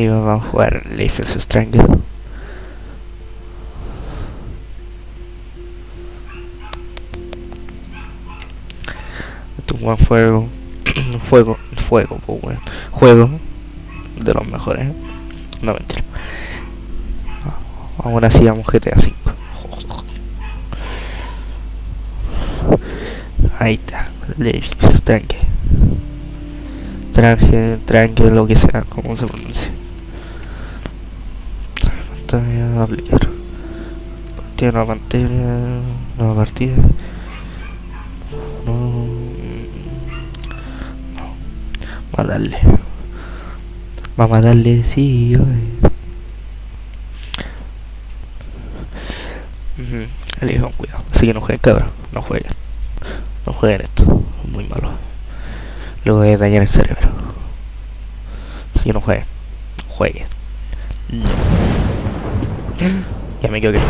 amigos, vamos a jugar LifelsStrangeGame. Este es un buen juego. Juego, pues bueno. Juego de los mejores. No mentira. Aún así vamos GTA 5. Ahí está. LifelsStrangeGame. Tranque, lo que sea, como se pronuncia. Pantalla, aplicar. Tiene una pantalla, nueva partida. No. Vamos a darle, sí, elige con cuidado. Así que no jueguen, cabrón. No jueguen esto. Es muy malo. Luego de dañar el cerebro. Así que no jueguen. No. Ya me quedo que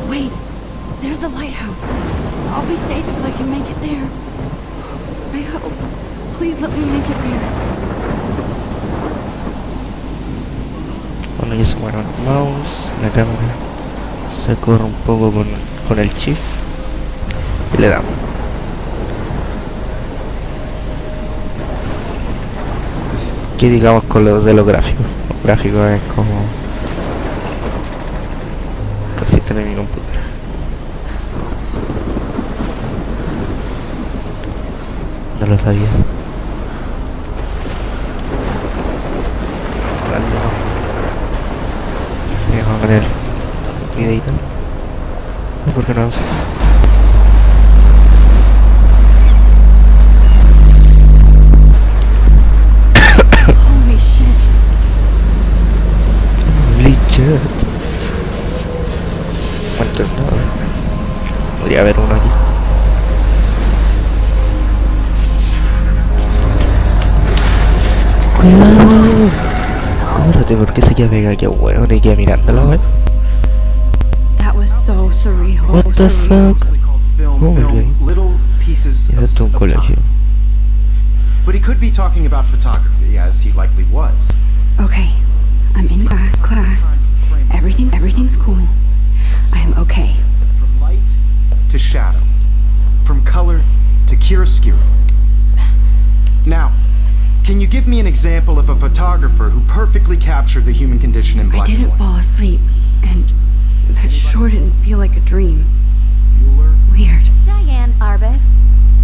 Wait, there's the lighthouse. I'll be safe if I can make it there. I hope. Please let me make it there. Bueno, ya se mueve el mouse, la cámara se corre un poco con el shift y le damos. ¿Qué digamos con lo de los gráficos? Los gráficos es como casi tener mi computadora. No lo sabía. Vamos a poner videito. ¿Por qué no avanza? Holy shit. Holy shit. ¿Cuánto es? Podría haber uno aquí. Cuidado. Córrete, ¿por qué se queda pegado aquí a huevo? Te queda mirándolo, wey. That was so surreal. What the fuck? Okay. Little pieces Yeah, of that's un colegio. time. But he could be talking about photography, as he likely was. Okay, I'm in class. Everything's cool. I am okay. From light to shadow, from color to chiaroscuro. Now, can you give me an example of a photographer who perfectly captured the human condition in I black and didn't white? fall asleep, and that sure didn't feel like a dream. Weird. Diane Arbus.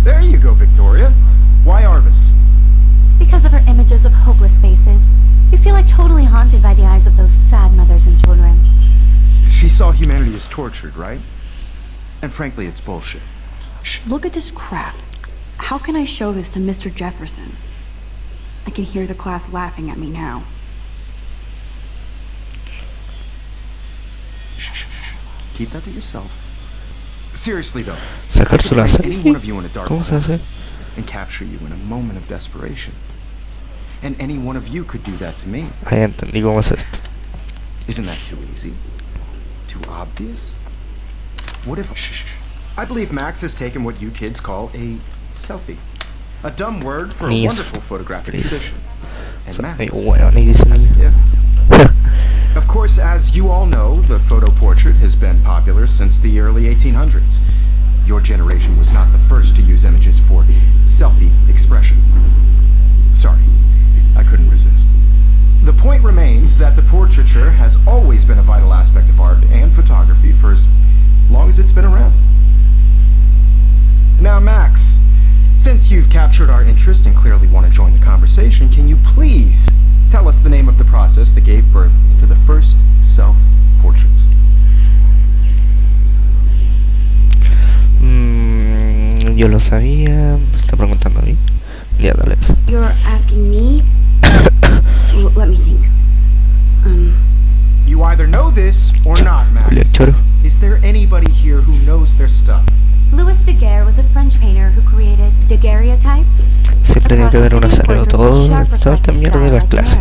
There you go, Victoria. Why Arbus? Because of her images of hopeless faces, you feel like totally haunted by the eyes of those sad mothers and children. She saw humanity as tortured, right? And frankly, it's bullshit. Look at this crap. How can I show this to Mr. Jefferson? I can hear the class laughing at me now. Keep that to yourself. Seriously though, I Sacar could su frame láser. any one of you in a dark ¿Cómo se corner hace? and capture you in a moment of desperation. And any one of you could do that to me. Ah, ya entendí cómo es esto. Isn't that too easy? Too obvious? What if... I believe Max has taken what you kids call a selfie. A dumb word for a Yes. wonderful photographic Yes. tradition. And Max, Ay, weón, y dicen as a gift. Of course, as you all know, the photo portrait has been popular since the early 1800s. Your generation was not the first to use images for selfie expression. Sorry, I couldn't resist. The point remains that the portraiture has always been a vital aspect of art and photography for as long as it's been around. Now, Max, since you've captured our interest and clearly want to join the conversation, can you please tell us the name of the process that gave birth to the first self-portraits. Yo lo sabía. Me está preguntando a mí. Ya, dale. You're asking me? Let me think. You either know this or not, Max. Choro. Is there anybody here who knows their stuff? Louis Daguerre was a French painter who created daguerreotypes. Siempre hay que ver una serie o todo. Toda esta mierda de las clases.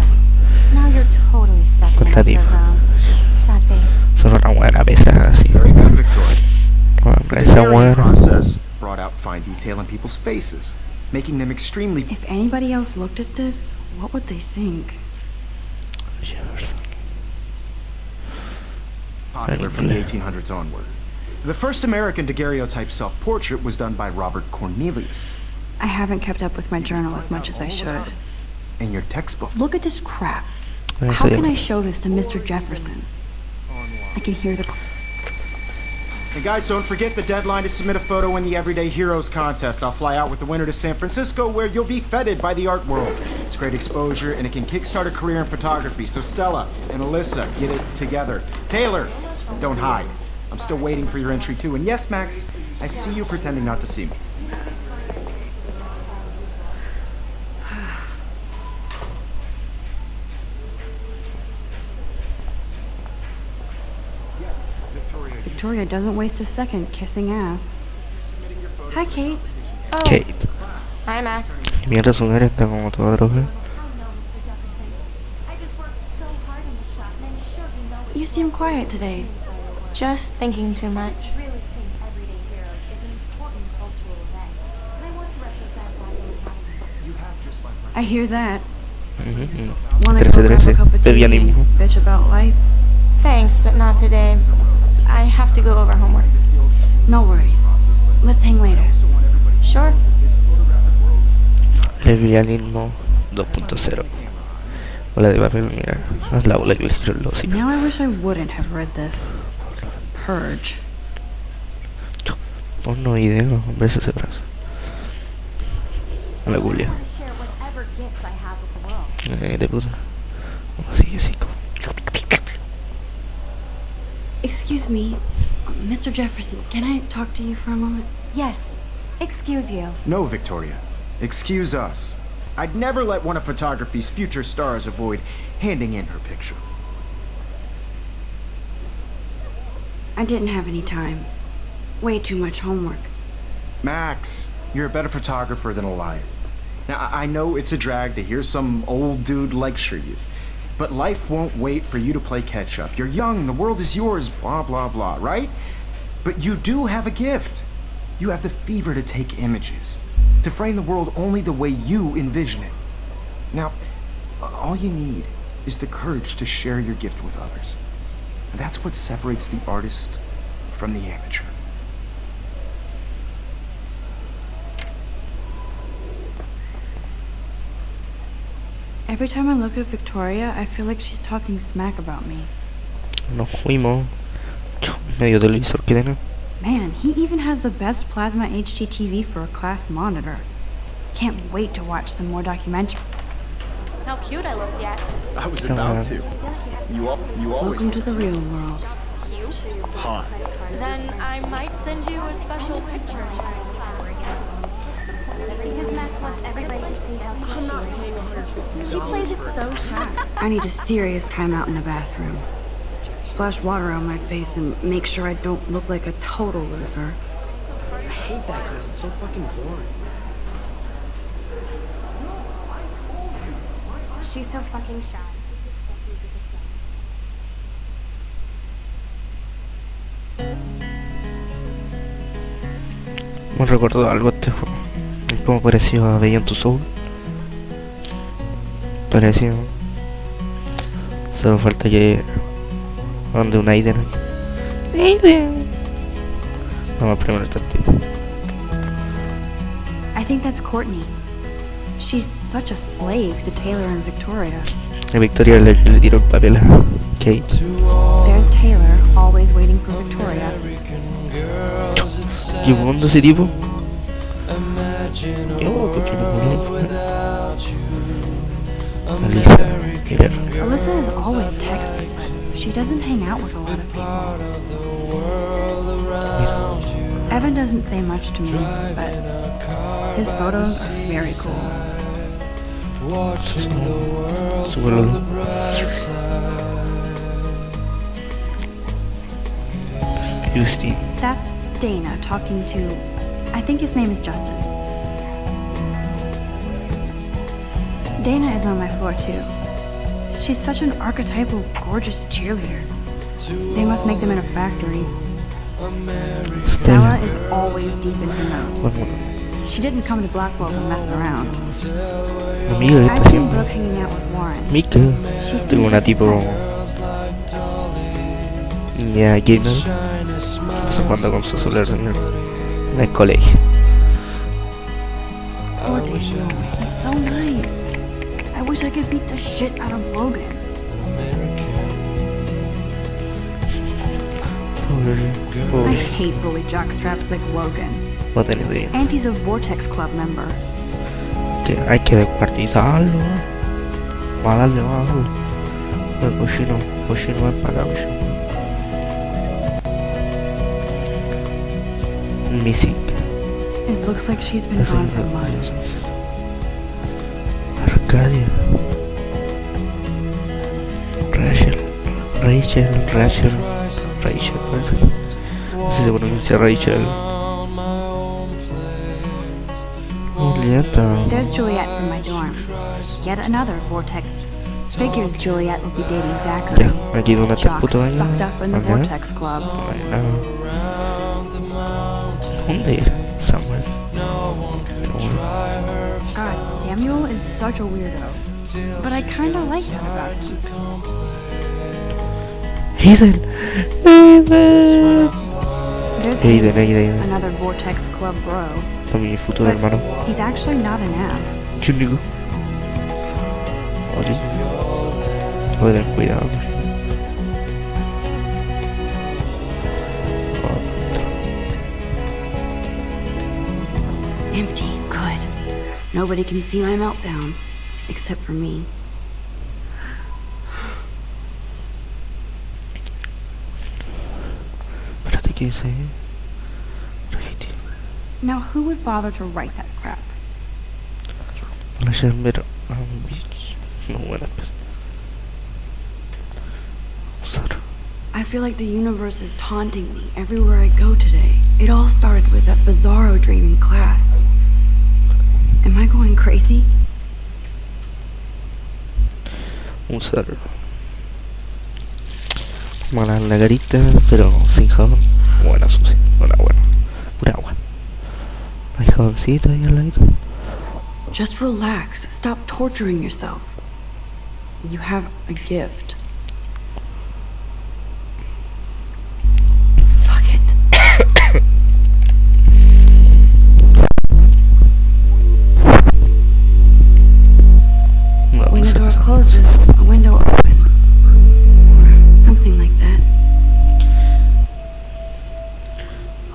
Now you're totally stuck in the Falta micro tiempo. zone. Sad face. Son una buena pesa así. Very good, Victoria. Bueno, The esa daguerreotype buena. process brought out fine detail in people's faces, making them extremely If anybody else looked at this, what would they think? popular from the 1800s onward. The first American daguerreotype self-portrait was done by Robert Cornelius. I haven't kept up with my journal as much as I should. In your textbook. Look at this crap. Eso How ya. can I show this to Mr. Jefferson? I can hear the... And guys, don't forget the deadline to submit a photo in the Everyday Heroes contest. I'll fly out with the winner to San Francisco, where you'll be feted by the art world. It's great exposure, and it can kickstart a career in photography. So Stella and Alyssa, get it together. Taylor, don't hide. I'm still waiting for your entry too. And yes, Max, I see you pretending not to see me. Yes, Victoria. Victoria doesn't waste a second kissing ass. Hi, Kate. Oh, Kate. hi Max. Mierda, su cara está como toda droga. Oh no, Mr. Jefferson. I just worked so hard in the shop, and I'm sure you know what You seem quiet today. Just thinking too much. I really think Everyday Heroes is an important cultural event, and I want to represent that in the You have just my I hear that. Ujú. Wanna go grab a cup of tea Bebianismo. and bitch about life? Thanks, but not today. I have to go over homework. No worries. Let's hang later. Sure. Lesbianismo 2.0. Bola de papel, mira. Es la bola que le tiró el hocico. Now I wish I wouldn't have read this. Purge. Porno video, besos de brazo. La Julia. I want to share whatever gifts I have with the world. De puta. Así, así. Excuse me, Mr. Jefferson, can I talk to you for a moment? Yes. Excuse you. No, Victoria. Excuse us. I'd never let one of photography's future stars avoid handing in her picture. I didn't have any time. Way too much homework. Max, you're a better photographer than a liar. Now, I know it's a drag to hear some old dude lecture you, but life won't wait for you to play catch up. You're young, the world is yours, blah, blah, blah, right? But you do have a gift. You have the fever to take images, to frame the world only the way you envision it. Now, all you need is the courage to share your gift with others. And that's what separates the artist from the amateur. Every time I look at Victoria, I feel like she's talking smack about me. Nos fuimos. Medio televisor que tiene. Man, he even has the best plasma HDTV for a class monitor. Can't wait to watch some more documentary. How cute I looked yet. I was Come about on. to. You always Welcome to the real world. Just cute. hot. Then I might send you a special picture. Because Max wants everybody to see how cute she is. She plays it so sharp. I need a serious timeout in the bathroom. Splash water on my face and make sure I don't look like a total loser. I hate that class. It's so fucking boring. She's so fucking shy. Me recordó algo este juego. Como parecido a Beyond Two Soul. Parecido. Solo falta que donde un Aiden. Vamos primero este tipo. I think that's Courtney. She's such a slave to Taylor and Victoria. Y Victoria le tiró el papel a Kate. There's Taylor, always waiting for Victoria. ¿Qué mundo ese tipo? Yo, ¿por qué no murió? Alisa. always texting, but she doesn't hang out with a lot of people. Evan doesn't say much to me, but his photos are very cool. Justin. That's Dana talking to, I think his name is Justin. Dana is on my floor too. She's such an archetypal, gorgeous cheerleader. They must make them in a factory. Stella is always deep in her notes. She didn't come to Blackwell to mess around. Amiga, I've seen Brooke hanging out with Warren. Mica. Tengo una tipo... Ya, gamer. Se cuenta con su celular en el colegio. Poor Daniel, he's so nice. I wish I could beat the shit out of Logan. I hate bully jockstraps like Logan. No tenés idea. And he's a Vortex Club member. Que hay que descuartizarlo. Va a darle. El cochino es para acá. Missing. It looks like she's been gone for months. Arcadia. Rachel. Parece que. No sé si se pronuncia Rachel. Julieta. There's Juliet from my dorm. Yet another Vortex. Figures Juliet will be dating Zachary. Ya, aquí donde está el Jock puto año. sucked up in the Acá. Vortex Club. ¿Dónde ir? Samuel. God, Samuel is such a weirdo. But I kinda like that about him. Hayden. There's Hayden. another Vortex Club bro. También mi futuro hermano. He's actually not an ass. Chunico. Oye. Voy a tener cuidado. Empty, good. Nobody can see my meltdown, except for me. Espérate, ¿qué dice? Graffiti. Now, who would bother to write that crap? Ayer ver a un bitch. No, bueno, espera. Usar. I feel like the universe is taunting me everywhere I go today. It all started with that bizarro dream in class. Am I going crazy? Usar. Mala en la carita, pero sin jabón. Buena sucia. Buena. Pura agua. Hay jaboncito ahí al ladito. Just relax. Stop torturing yourself. You have a gift. Fuck it. When the door closes, a window opens. Or something like that.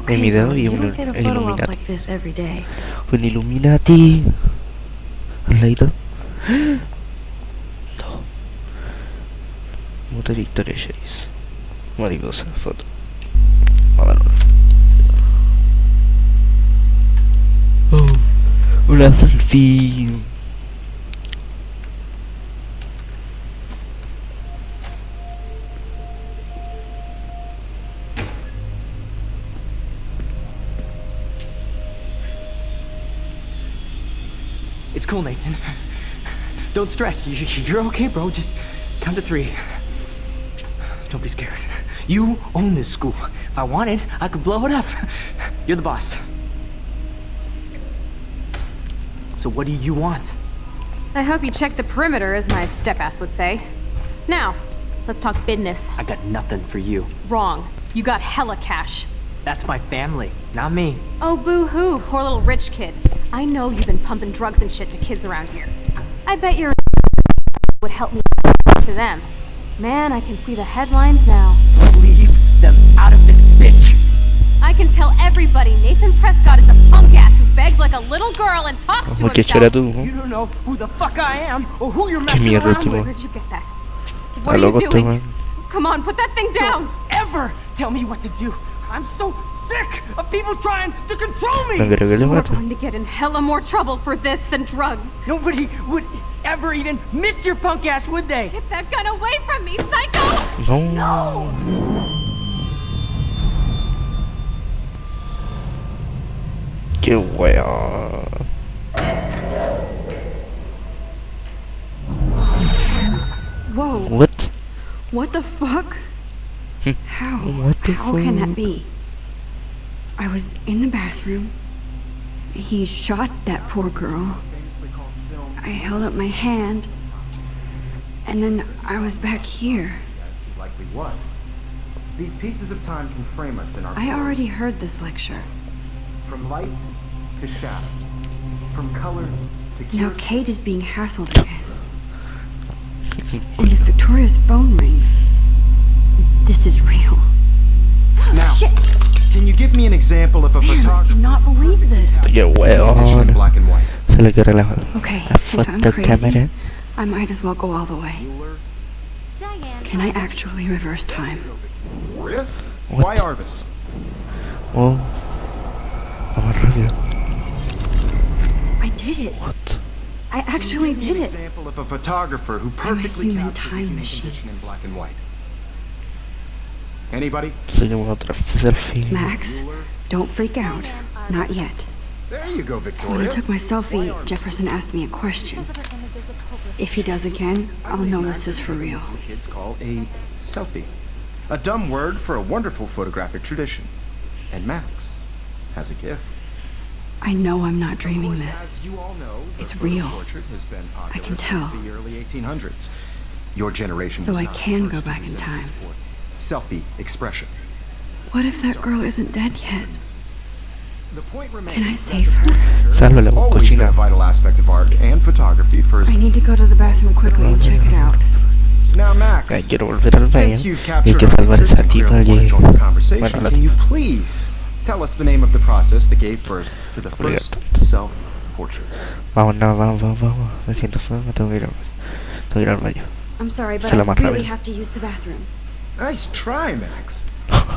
He mirado y you un don't get a photo op Illuminati. like this every day. Un Illuminati. Al ladito. No. Motor Victoria Jerry's. Mariposa, foto. Vamos a dar una selfie. It's cool, Nathan. Don't stress. You're okay, bro. Just count to 3. Don't be scared. You own this school. If I wanted, I could blow it up. You're the boss. So what do you want? I hope you checked the perimeter, as my step-ass would say. Now, let's talk business. I got nothing for you. Wrong. You got hella cash. That's my family, not me. Oh, boo-hoo, poor little rich kid. I know you've been pumping drugs and shit to kids around here. I bet your would help me to them. Man, I can see the headlines now. Leave them out of this bitch. I can tell everybody Nathan Prescott is a punk ass who begs like a little girl and talks to ¿Qué era himself. tú? You don't know who the fuck I am or who you're Qué messing mierda, around tipo. with. Where'd you get that? What are you loco este doing? weón. Come on, put that thing down! Ever tell me what to do. I'm so sick of people trying to control No me. creo que le We're mate. going to get in hella more trouble for this than drugs. Nobody would ever even miss your punk ass, would they? Get that gun away from me, psycho! No. Qué weón. Whoa, What? what the fuck? How? What the How can fuck? that be? I was in the bathroom. He shot that poor girl. I held up my hand. And then I was back here. He likely was. These pieces of time can frame us in our I already heard this lecture. from light to shadow, from color to Now cure. Kate is being hassled again. And if Victoria's phone rings, this is real. Now, Shit! can you give me an example of a Man, I photographer cannot believe this. Qué in weón. black and white? Se le quiere la Okay, la if I'm fotocámara. crazy, I might as well go all the way. Diane. Can I actually reverse time? Victoria? What? Why Arbus? Oh. Vamos rápido. I did it. What? I actually Give me did an it. example of a photographer who I'm a perfectly human captured the time human machine. condition in black and white. Anybody? Seguimos otra selfie. Max, don't freak out. Not yet. There you go, When I Victoria. took my selfie, Jefferson asked me a question. If he does again, I'll know this is for real. The kids call a selfie. A dumb word for a wonderful photographic tradition. And Max has a gift. I know I'm not Of dreaming course, this. as you all know, the It's photo real. portrait has been popular can since tell. the early 1800s. Your generation So was I not the can first go to back use in images time. for selfie expression. What if that girl isn't dead yet? The point remains Can I that save the her? portraiture Sálvale, has always been cochina. a vital aspect of art and photography for I need to go to the bathroom quickly and check it out. now, Ay, Max. quiero volver al baño. Since you've Hay captured que our salvar interest esa and tipa clearly want to allí. join the conversation, Bueno, la can you please tell us the name of the process that gave birth to the first self-portraits? Vamos, no, vamos. Me siento feo, me tengo que ir al baño. I'm sorry, but Se la I más really rápido. have to use the bathroom. Nice try, Max.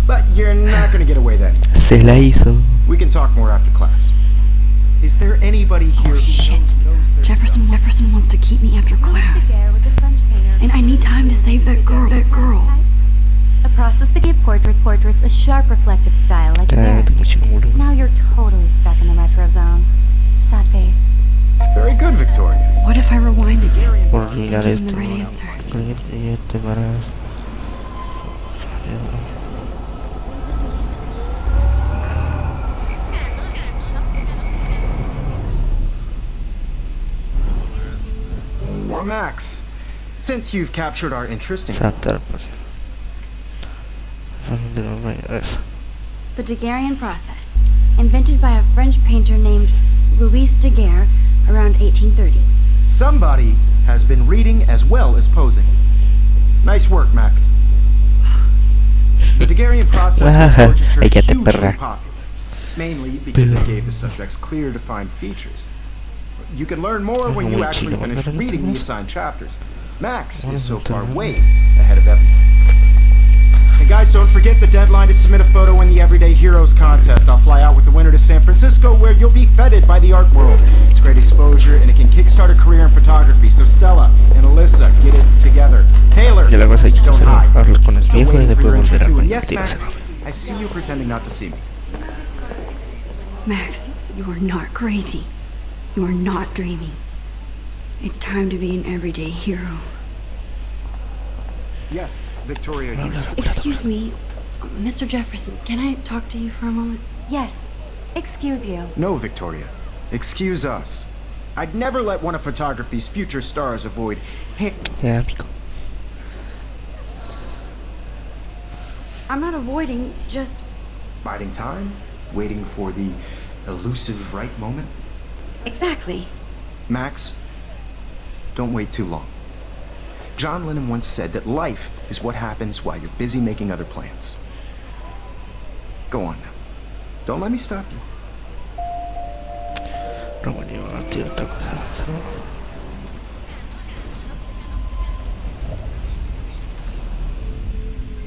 But you're not going to get away that easy. Se la hizo. We can talk more after class. Is there anybody here who shit. knows their Jefferson wants to keep me after class. Daguerre was a French painter. And I need time to save that girl. A process that gave portraits a sharp reflective style like a mirror. Cállate, mucho culo. Now you're totally stuck in the retro zone. Sad face. Very good, Victoria. What if I rewind again? Por olvidar Give them esto. the right answer. Y este para... Well, Max, since you've captured our interest in Saltar, pues. Eso. The Daguerrean process, invented by a French painter named Louis Daguerre around 1830. somebody has been reading as well as posing. Nice work, Max. The Daguerrean process made portraiture Hay que te hugely perra. popular, mainly because it gave the subjects clear, defined features. You can learn more when you actually finish reading the assigned chapters. Max is so far way ahead of everyone. And guys, don't forget the deadline to submit a photo in the Everyday Heroes contest. I'll fly out with the winner to San Francisco, where you'll be feted by the art world. It's great exposure, and it can kickstart a career in photography. So Stella and Alyssa, get it together. Taylor, Y la cosa es que don't hacer hide. hablar con el Still viejo y waiting for your después entry volver al too. And baño. yes, Tírase. Max, I see you pretending not to see me. Max, you are not crazy. You are not dreaming. It's time to be an everyday hero. Yes, Victoria, you said. Excuse me, Mr. Jefferson, can I talk to you for a moment? Yes. Excuse you. No, Victoria. Excuse us. I'd never let one of photography's future stars avoid. Ya, pico. I'm not avoiding, just... Biding time, waiting for the elusive right moment. Exactly. Max, don't wait too long. John Lennon once said that life is what happens while you're busy making other plans. Go on now. Don't let me stop you. No, bueno, yo a ti otra cosa.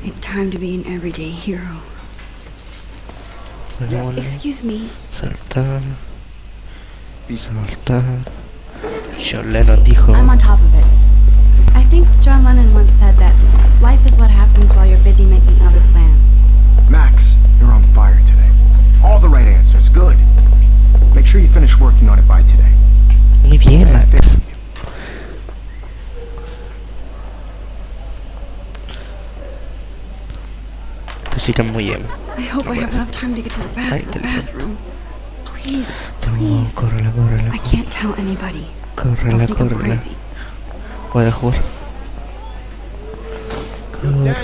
It's time to be an everyday hero. Bueno, Excuse me. saltar. Saltar. John Lennon dijo. I'm on top of it. I think John Lennon once said that life is what happens while you're busy making other plans. Max, you're on fire today. All the right answers. Good. Make sure you finish working on it by today. Muy bien, I have Max. faith in you. Esta chica es muy bien. I hope I have enough time to get to the bathroom. Please, No, please. córrela, córrela. I can't tell anybody. Córrela, They'll think I'm córrela. crazy. Puede jugar. Corre.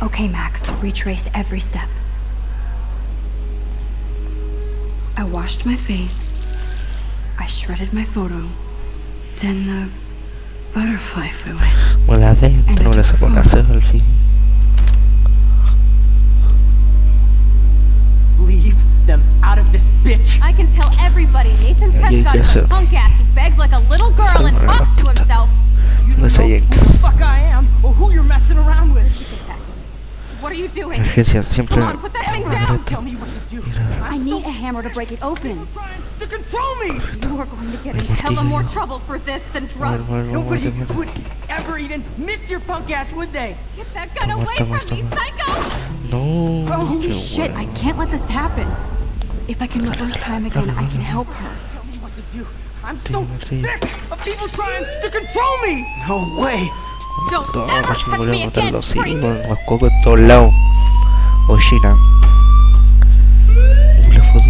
Okay, Max, retrace every step. I washed my face. I shredded my photo. Then the butterfly flew in. Bueno, adentro le sacó la ceja al fin. Leave them out of this bitch. I can tell everybody Nathan Prescott is a punk ass who begs like a little girl and talks to himself. You don't Pues know ahí who the fuck I am or who you're messing around with. What are you doing? Emergencia siempre. Come on, put that thing down. Tell me what to do. I need a hammer to break it open. Trying to control me. You are going to get in hella more trouble for this than drugs. Nobody would ever even miss your punk ass, would they? Get that gun away from me, psycho! No. Holy qué shit, I bueno. can't let this happen. If I can reverse time again, I can help her. Tell me what to do. I'm so sick of people trying to control me. No way. Don't No, ever casi me touch voy me a matar again, los freak! hijos, los cocos de todos lados. O China. La foto.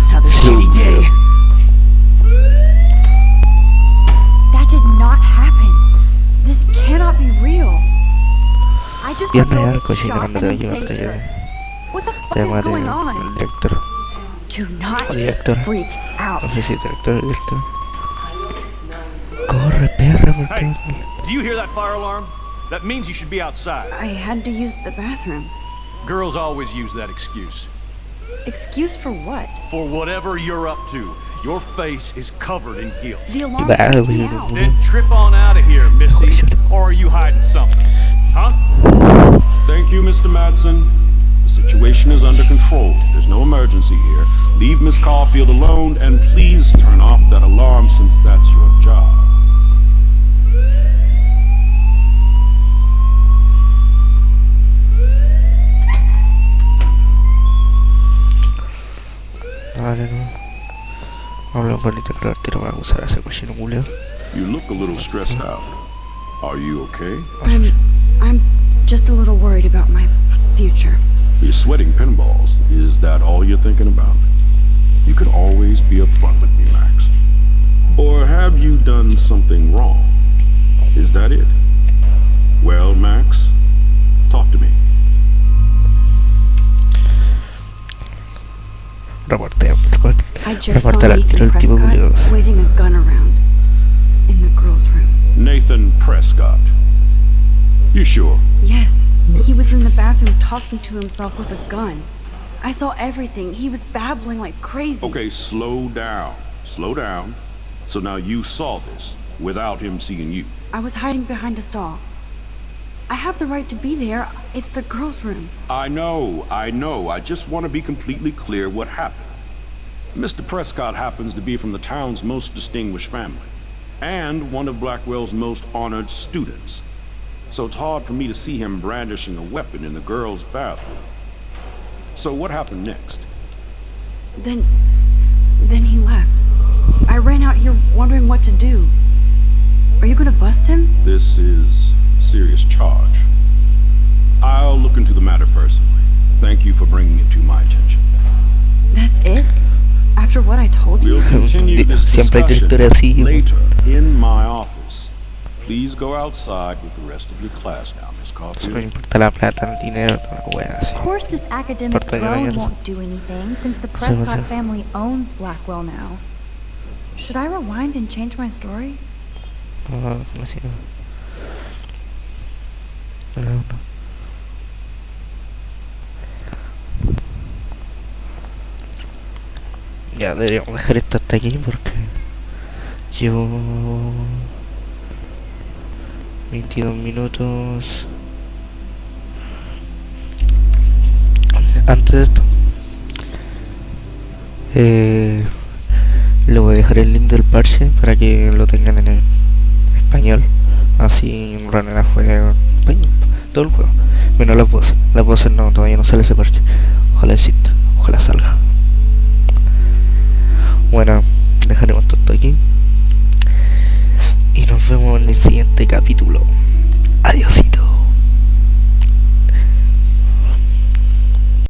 Another shitty day. That did not happen. This cannot be real. I just Pierna got de arco, China, shot no and te then ayuda, saved te her. ayuda. What the fuck Te is llama going el on? director. Do not Director. freak out. No sé si director o director. Corre, perra, ¿por qué Hey, do you hear that fire alarm? That means you should be outside. I had to use the bathroom. Girls always use that excuse. Excuse for what? For whatever you're up to, your face is covered in guilt. The alarm Bah, freaked me bueno, out. bueno. Then trip on out of here, Missy. Or are you hiding something? Huh? Thank you, Mr. Madsen. The situation is under control. There's no emergency here. Leave Miss Caulfield alone, and please turn off that alarm since that's your job. Vale, no. Hablo con el teclado, te lo voy a usar a ese cochino culeo. You look a little stressed out. Are you okay? I'm just a little worried about my future. You're sweating pinballs. Is that all you're thinking about? You can always be upfront with me, Max. Or have you done something wrong? Is that it? Well, Max, talk to me. Reportea, I just saw reporta Nathan el tipo culeo. Prescott waving a gun around in the girls' room. Nathan Prescott. You sure? Yes, he was in the bathroom talking to himself with a gun. I saw everything. He was babbling like crazy. Okay, slow down. Slow down. So now you saw this without him seeing you. I was hiding behind a stall. I have the right to be there. It's the girls' room. I know. I just want to be completely clear what happened. Mr. Prescott happens to be from the town's most distinguished family, and one of Blackwell's most honored students. So it's hard for me to see him brandishing a weapon in the girls' bathroom. So what happened next? Then he left. I ran out here wondering what to do. Are you gonna bust him? This is a serious charge. I'll look into the matter personally. Thank you for bringing it to my attention. That's it? After what I told you? We'll continue this Siempre hay discussion directores así. later in my office. Please go outside with the rest of your class now, Miss No Caulfield. me importa la plata, el dinero, toda la wea así. Of course this academic Parte de drone la won't do anything since the Sí, Prescott sí. family owns Blackwell now. Should I rewind and change my story? No, no sé. No. Ya deberíamos dejar esto hasta aquí porque Llevo 22 minutos. Antes de esto, le voy a dejar el link del parche para que lo tengan en español. Así en realidad juega todo el juego, menos las voces. Las voces no, todavía no sale ese parche. Ojalá exista.